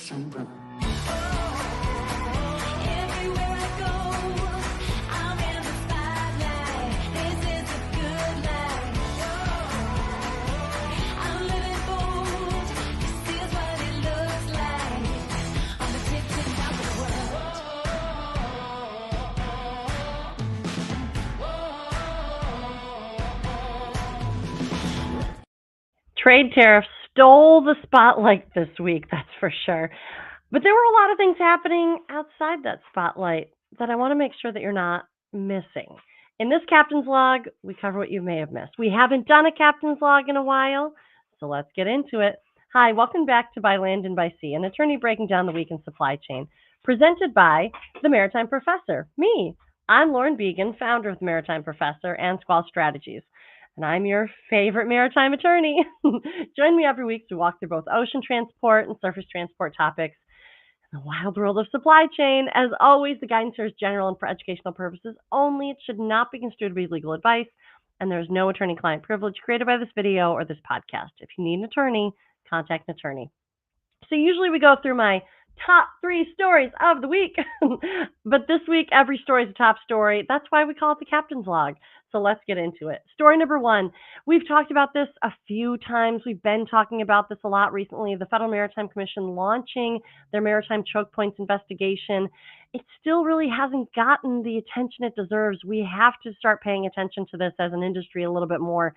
ocean road. Everywhere I go, I'm in the spotlight. This is a good life. I'm living bold. This is what it looks like. On the tip top of the world. Trade tariffs stole the spotlight this week, that's for sure. But there were a lot of things happening outside that spotlight that I want to make sure that you're not missing. In this captain's log, we cover what you may have missed. We haven't done a captain's log in a while, so let's get into it. Hi, welcome back to By Land and By Sea, an attorney breaking down the week in supply chain, presented by the Maritime Professor, me. I'm Lauren Began, founder of the Maritime Professor and Squall Strategies, and I'm your favorite maritime attorney. Join me every week to walk through both ocean transport and surface transport topics in the wild world of supply chain. As always, the guidance here is general and for educational purposes only. It should not be construed to be legal advice, and there is no attorney-client privilege created by this video or this podcast. If you need an attorney, contact an attorney. So usually we go through my top 3 stories of the week, but this week every story is a top story. That's why we call it the captain's log. So let's get into it. Story number 1. We've talked about this a few times. We've been talking about this a lot recently. The Federal Maritime Commission launching their maritime choke points investigation. It still really hasn't gotten the attention it deserves. We have to start paying attention to this as an industry a little bit more.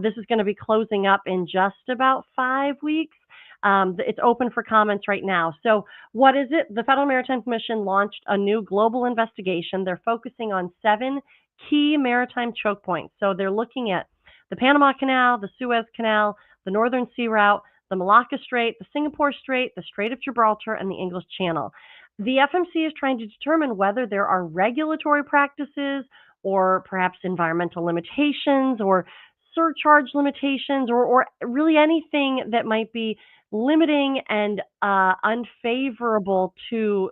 This is going to be closing up in just about 5 weeks. It's open for comments right now. So what is it? The Federal Maritime Commission launched a new global investigation. They're focusing on 7 key maritime choke points. So they're looking at the Panama Canal, the Suez Canal, the Northern Sea Route, the Malacca Strait, the Singapore Strait, the Strait of Gibraltar, and the English Channel. The FMC is trying to determine whether there are regulatory practices or perhaps environmental limitations or surcharge limitations or really anything that might be limiting and unfavorable to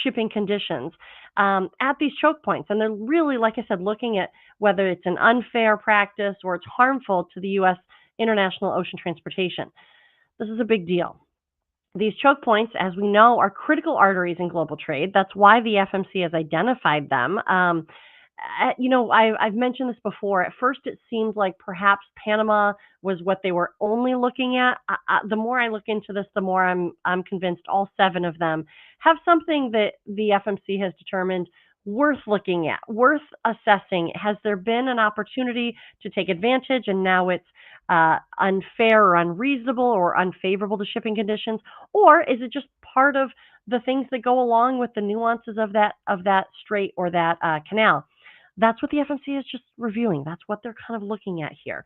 shipping conditions at these choke points. And they're really, like I said, looking at whether it's an unfair practice or it's harmful to the U.S. international ocean transportation. This is a big deal. These choke points, as we know, are critical arteries in global trade. That's why the FMC has identified them. I've mentioned this before. At first, it seemed like perhaps Panama was what they were only looking at. The more I look into this, the more I'm convinced all 7 of them have something that the FMC has determined worth looking at, worth assessing. Has there been an opportunity to take advantage, and now it's unfair or unreasonable or unfavorable to shipping conditions, or is it just part of the things that go along with the nuances of that strait or that canal? That's what the FMC is just reviewing. That's what they're kind of looking at here.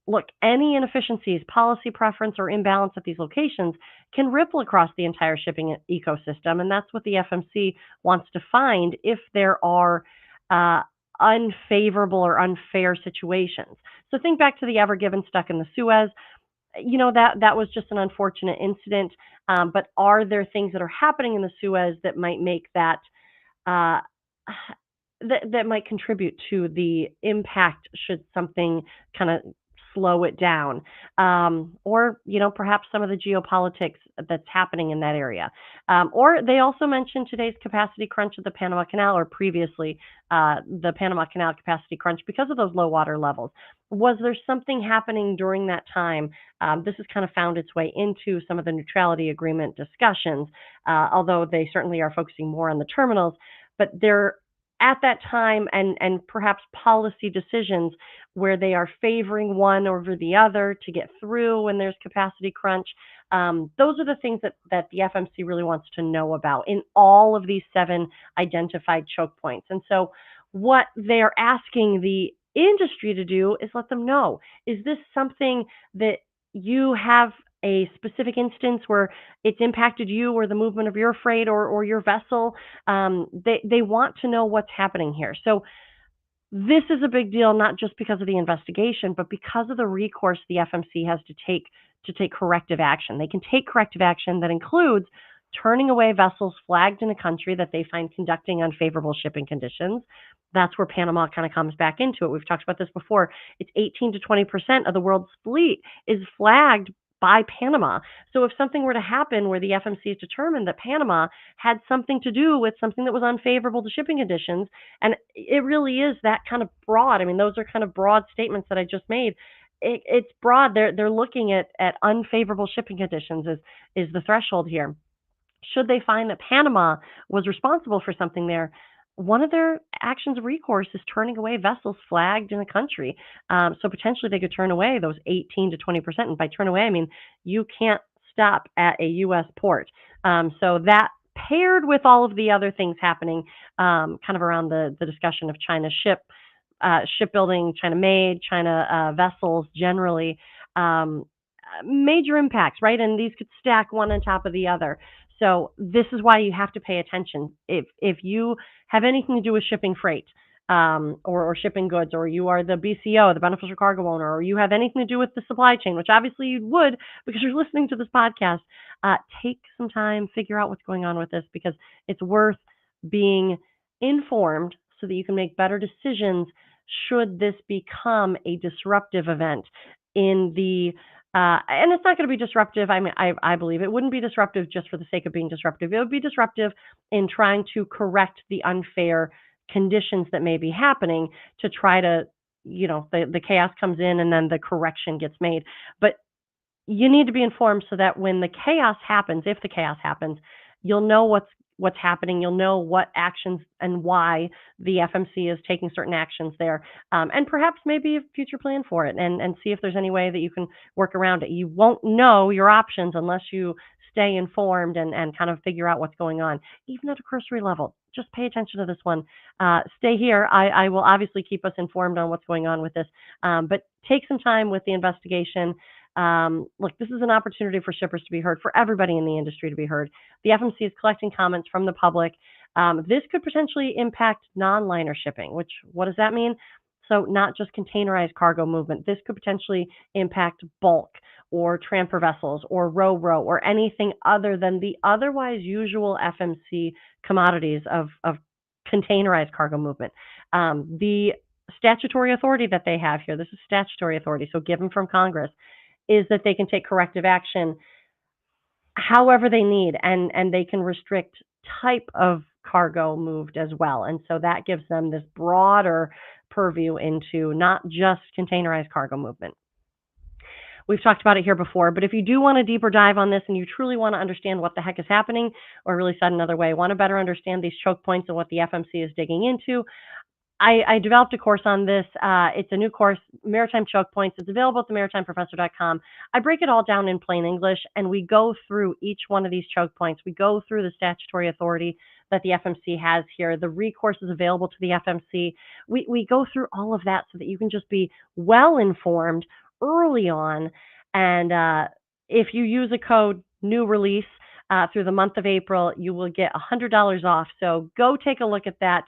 Look, any inefficiencies, policy preference, or imbalance at these locations can ripple across the entire shipping ecosystem, and that's what the FMC wants to find if there are unfavorable or unfair situations. So think back to the Ever Given stuck in the Suez. That was just an unfortunate incident, but are there things that are happening in the Suez that might make that that might contribute to the impact should something kind of slow it down, or perhaps some of the geopolitics that's happening in that area. Or they also mentioned today's capacity crunch at the Panama Canal, or previously the Panama Canal capacity crunch because of those low water levels. Was there something happening during that time? This has kind of found its way into some of the neutrality agreement discussions, although they certainly are focusing more on the terminals. But they're at that time and perhaps policy decisions where they are favoring one over the other to get through when there's capacity crunch. Those are the things that the FMC really wants to know about in all of these 7 identified choke points. And so what they're asking the industry to do is let them know, is this something that you have a specific instance where it's impacted you or the movement of your freight or your vessel? They want to know what's happening here. So this is a big deal, not just because of the investigation, but because of the recourse the FMC has to take corrective action. They can take corrective action that includes turning away vessels flagged in a country that they find conducting unfavorable shipping conditions. That's where Panama kind of comes back into it. We've talked about this before. It's 18 to 20% of the world's fleet is flagged by Panama. So if something were to happen where the FMC is determined that Panama had something to do with something that was unfavorable to shipping conditions, and it really is that kind of broad. I mean, those are kind of broad statements that I just made. It's broad. They're looking at unfavorable shipping conditions is the threshold here. Should they find that Panama was responsible for something there, one of their actions of recourse is turning away vessels flagged in the country. So potentially they could turn away those 18 to 20%. And by turn away, I mean you can't stop at a U.S. port. So that paired with all of the other things happening kind of around the discussion of China shipbuilding, China made, China vessels generally, um, major impacts, right? And these could stack one on top of the other. So this is why you have to pay attention. If you have anything to do with shipping freight or shipping goods, or you are the BCO, the beneficial cargo owner, or you have anything to do with the supply chain, which obviously you would because you're listening to this podcast, take some time, figure out what's going on with this because it's worth being informed so that you can make better decisions should this become a disruptive event in the and it's not going to be disruptive. I mean, I believe it wouldn't be disruptive just for the sake of being disruptive. It would be disruptive in trying to correct the unfair conditions that may be happening to try to, the chaos comes in and then the correction gets made. But you need to be informed so that when the chaos happens, if the chaos happens, you'll know what's happening. You'll know what actions and why the FMC is taking certain actions there, and perhaps maybe a future plan for it, and see if there's any way that you can work around it. You won't know your options unless you stay informed and kind of figure out what's going on, even at a cursory level. Just pay attention to this one. Stay here. I will obviously keep us informed on what's going on with this, but take some time with the investigation. Look, this is an opportunity for shippers to be heard, for everybody in the industry to be heard. The FMC is collecting comments from the public. This could potentially impact non-liner shipping, which, what does that mean? So not just containerized cargo movement. This could potentially impact bulk or transfer vessels or ro-ro or anything other than the otherwise usual FMC commodities of containerized cargo movement. The statutory authority that they have here, this is statutory authority, so given from Congress, is that they can take corrective action however they need, and they can restrict type of cargo moved as well. And so that gives them this broader purview into not just containerized cargo movement. We've talked about it here before, but if you do want a deeper dive on this and you truly want to understand what the heck is happening, or really said another way, want to better understand these choke points and what the FMC is digging into, I developed a course on this. It's a new course, Maritime Choke Points. It's available at themaritimprofessor.com. I break it all down in plain English, and we go through each one of these choke points. We go through the statutory authority that the FMC has here, the recourses available to the FMC. We go through all of that so that you can just be well informed early on. And if you use a code new release through the month of April, you will get $100 off. So go take a look at that.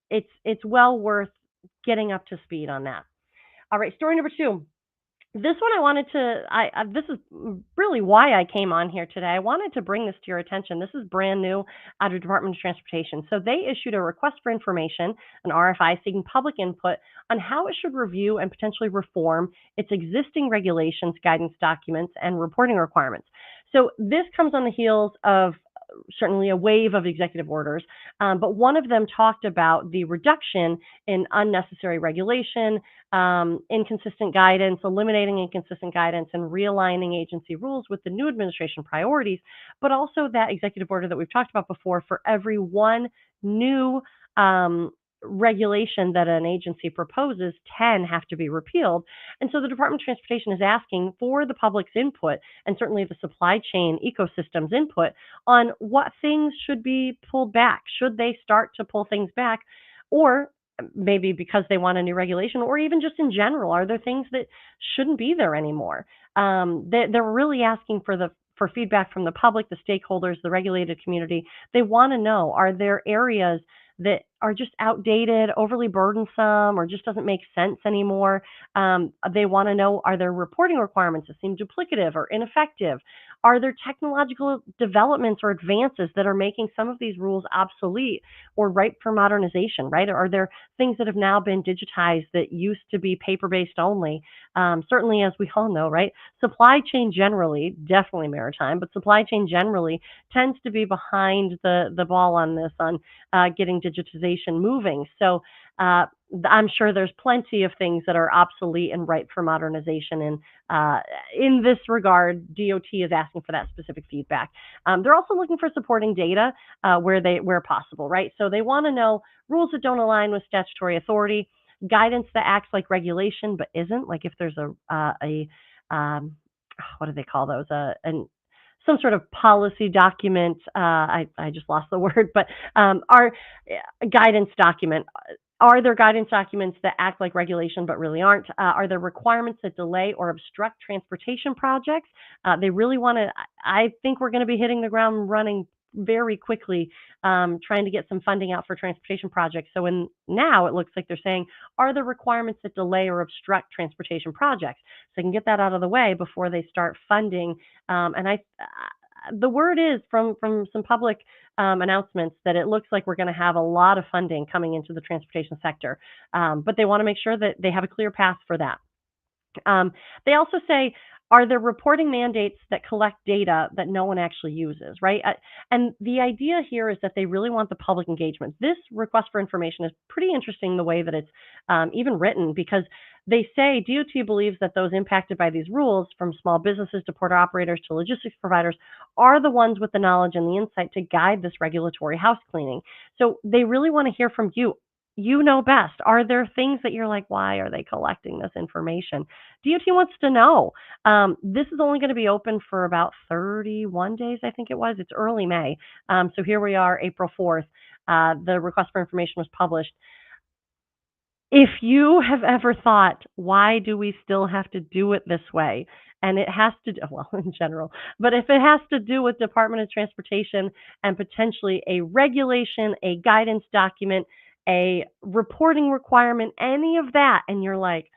It's well worth getting up to speed on that. All right, story number 2. This one I wanted to, this is really why I came on here today. I wanted to bring this to your attention. This is brand new out of Department of Transportation. So they issued a request for information, an RFI, seeking public input on how it should review and potentially reform its existing regulations, guidance documents, and reporting requirements. So this comes on the heels of certainly a wave of executive orders, but one of them talked about the reduction in unnecessary regulation, inconsistent guidance, eliminating inconsistent guidance, and realigning agency rules with the new administration priorities, but also that executive order that we've talked about before, for every one new regulation that an agency proposes, 10 have to be repealed. And so the Department of Transportation is asking for the public's input, and certainly the supply chain ecosystem's input, on what things should be pulled back. Should they start to pull things back, or maybe because they want a new regulation, or even just in general, are there things that shouldn't be there anymore? They're really asking for feedback from the public, the stakeholders, the regulated community. They want to know, are there areas that are just outdated, overly burdensome, or just doesn't make sense anymore. They want to know, are there reporting requirements that seem duplicative or ineffective? Are there technological developments or advances that are making some of these rules obsolete or ripe for modernization, right? Are there things that have now been digitized that used to be paper-based only? Certainly, as we all know, right? Supply chain generally, definitely maritime, but supply chain generally tends to be behind the ball on this, on getting digitization moving. So I'm sure there's plenty of things that are obsolete and ripe for modernization. And in this regard, DOT is asking for that specific feedback. They're also looking for supporting data where possible, right? So they want to know rules that don't align with statutory authority, guidance that acts like regulation but isn't. Like if there's what do they call those? Some sort of policy document. I just lost the word, but our guidance document. Are there guidance documents that act like regulation but really aren't? Are there requirements that delay or obstruct transportation projects? They really want to, I think we're going to be hitting the ground running very quickly, trying to get some funding out for transportation projects. So now it looks like they're saying, are there requirements that delay or obstruct transportation projects? So they can get that out of the way before they start funding. The word is from some public announcements that it looks like we're going to have a lot of funding coming into the transportation sector, but they want to make sure that they have a clear path for that. They also say, are there reporting mandates that collect data that no one actually uses, right? And the idea here is that they really want the public engagement. This request for information is pretty interesting the way that it's even written, because they say DOT believes that those impacted by these rules, from small businesses to port operators to logistics providers, are the ones with the knowledge and the insight to guide this regulatory house cleaning. So they really want to hear from you. You know best. Are there things that you're like, why are they collecting this information? DOT wants to know. This is only going to be open for about 31 days, I think it was. It's early May. So here we are, April 4th. The request for information was published. If you have ever thought, why do we still have to do it this way? And it has to do, well, in general, but if it has to do with Department of Transportation and potentially a regulation, a guidance document, a reporting requirement, any of that, and you're like,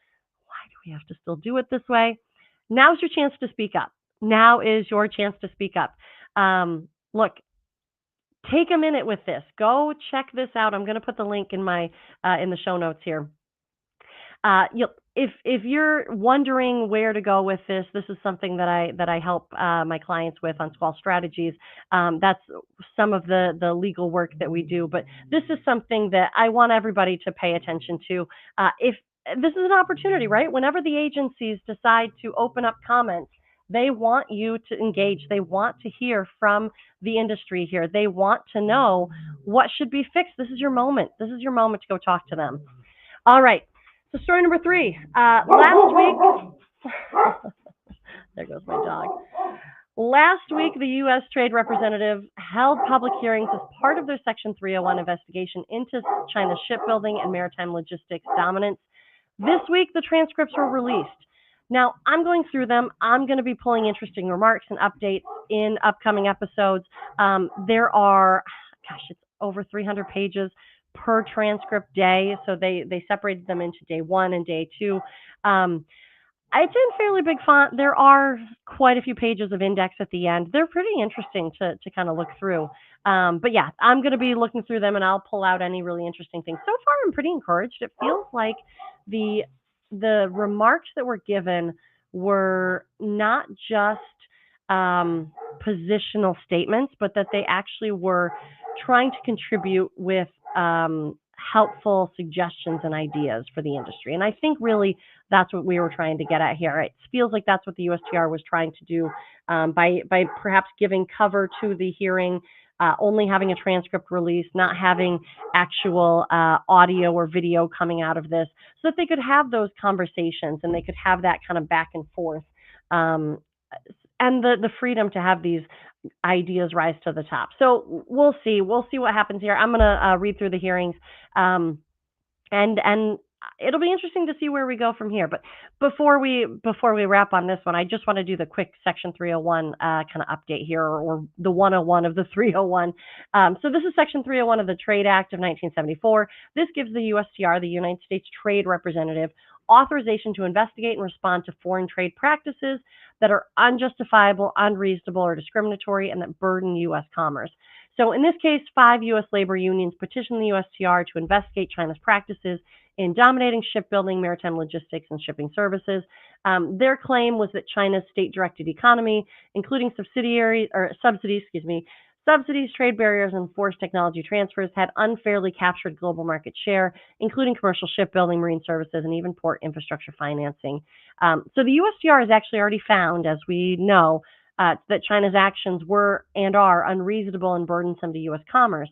why do we have to still do it this way? Now's your chance to speak up. Now is your chance to speak up. Look, take a minute with this. Go check this out. I'm going to put the link in the show notes here. If you're wondering where to go with this is something that I help my clients with on Squall Strategies. That's some of the legal work that we do, but this is something that I want everybody to pay attention to. If this is an opportunity, right? Whenever the agencies decide to open up comments, they want you to engage. They want to hear from the industry here. They want to know what should be fixed. This is your moment. This is your moment to go talk to them. All right. So story number 3. Last week, there goes my dog. Last week, the U.S. Trade Representative held public hearings as part of their Section 301 investigation into China's shipbuilding and maritime logistics dominance. This week, the transcripts were released. Now, I'm going through them. I'm going to be pulling interesting remarks and updates in upcoming episodes. There are, it's over 300 pages per transcript day. So they separated them into day 1 and day 2. It's in fairly big font. There are quite a few pages of index at the end. They're pretty interesting to kind of look through. But yeah, I'm going to be looking through them and I'll pull out any really interesting things. So far, I'm pretty encouraged. It feels like the remarks that were given were not just positional statements, but that they actually were trying to contribute with helpful suggestions and ideas for the industry. And I think really that's what we were trying to get at here. It feels like that's what the USTR was trying to do by perhaps giving cover to the hearing, only having a transcript release, not having actual audio or video coming out of this, so that they could have those conversations and they could have that kind of back and forth, and the freedom to have these ideas rise to the top. So we'll see what happens here. I'm going to read through the hearings, and it'll be interesting to see where we go from here. But before we wrap on this one, I just want to do the quick Section 301 kind of update here, or the 101 of the 301. So this is Section 301 of the Trade Act of 1974. This gives the USTR, the United States Trade Representative, authorization to investigate and respond to foreign trade practices that are unjustifiable, unreasonable, or discriminatory, and that burden U.S. commerce. So in this case, 5 U.S. labor unions petitioned the USTR to investigate China's practices in dominating shipbuilding, maritime logistics, and shipping services. Their claim was that China's state-directed economy, including subsidies, trade barriers, and forced technology transfers, had unfairly captured global market share, including commercial shipbuilding, marine services, and even port infrastructure financing. So the USTR has actually already found, as we know, that China's actions were and are unreasonable and burdensome to U.S. commerce.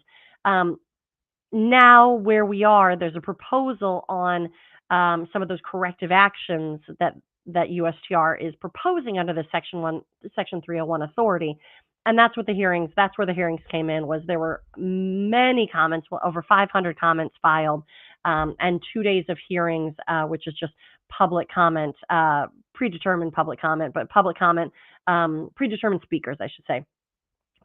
Now, where we are, there's a proposal on some of those corrective actions that USTR is proposing under the Section 301 authority. And that's where the hearings came in. Was there were many comments, well, over 500 comments filed, and 2 days of hearings, which is just public comment, predetermined public comment, but public comment, predetermined speakers, I should say,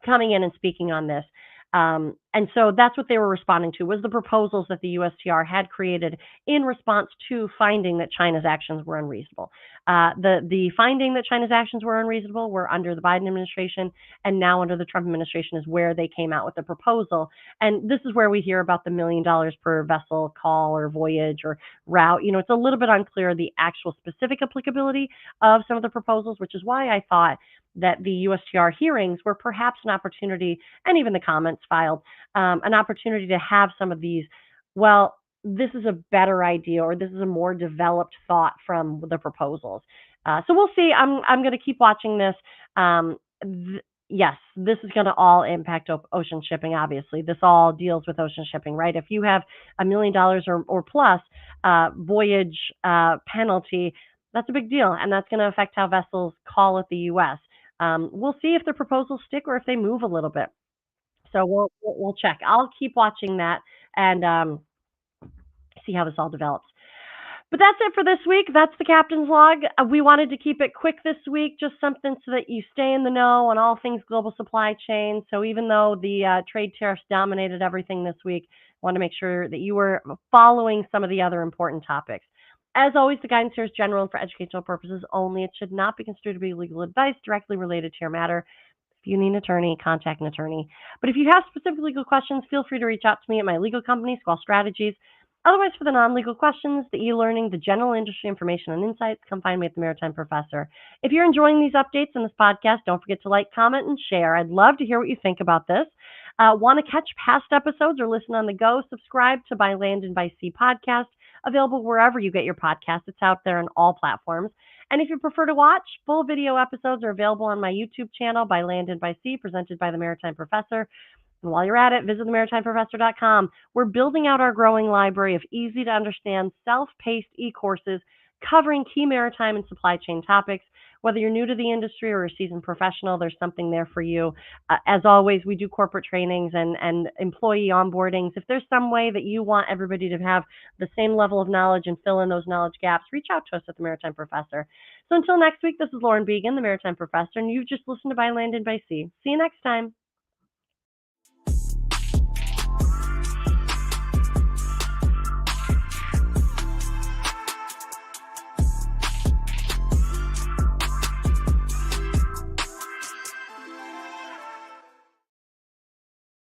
coming in and speaking on this. And so that's what they were responding to, was the proposals that the USTR had created in response to finding that China's actions were unreasonable. The finding that China's actions were unreasonable were under the Biden administration, and now under the Trump administration is where they came out with the proposal. And this is where we hear about the $1 million per vessel call or voyage or route. You know, it's a little bit unclear the actual specific applicability of some of the proposals, which is why I thought that the USTR hearings were perhaps an opportunity, and even the comments filed, an opportunity to have some of these, well, this is a better idea, or this is a more developed thought from the proposals. So we'll see. I'm going to keep watching this. Yes, this is going to all impact ocean shipping, obviously. This all deals with ocean shipping, right? If you have $1 million or plus voyage penalty, that's a big deal, and that's going to affect how vessels call at the U.S. We'll see if the proposals stick or if they move a little bit. So we'll check. I'll keep watching that and see how this all develops. But that's it for this week. That's the captain's log. We wanted to keep it quick this week, just something so that you stay in the know on all things global supply chain. So even though the trade tariffs dominated everything this week, I want to make sure that you were following some of the other important topics. As always, the guidance here is general and for educational purposes only. It should not be construed to be legal advice directly related to your matter. If you need an attorney, contact an attorney. But if you have specific legal questions, feel free to reach out to me at my legal company, Squall Strategies. Otherwise, for the non-legal questions, the e-learning, the general industry information and insights, come find me at the Maritime Professor. If you're enjoying these updates in this podcast, don't forget to like, comment, and share. I'd love to hear what you think about this. Want to catch past episodes or listen on the go? Subscribe to By Land and by Sea podcast, available wherever you get your podcasts. It's out there on all platforms. And if you prefer to watch, full video episodes are available on my YouTube channel, By Land and by Sea, presented by the Maritime Professor. And while you're at it, visit themaritimprofessor.com. We're building out our growing library of easy-to-understand, self-paced e-courses covering key maritime and supply chain topics. Whether you're new to the industry or a seasoned professional, there's something there for you. As always, we do corporate trainings and employee onboardings. If there's some way that you want everybody to have the same level of knowledge and fill in those knowledge gaps, reach out to us at the Maritime Professor. So until next week, this is Lauren Began, the Maritime Professor, and you've just listened to By Land and by Sea. See you next time.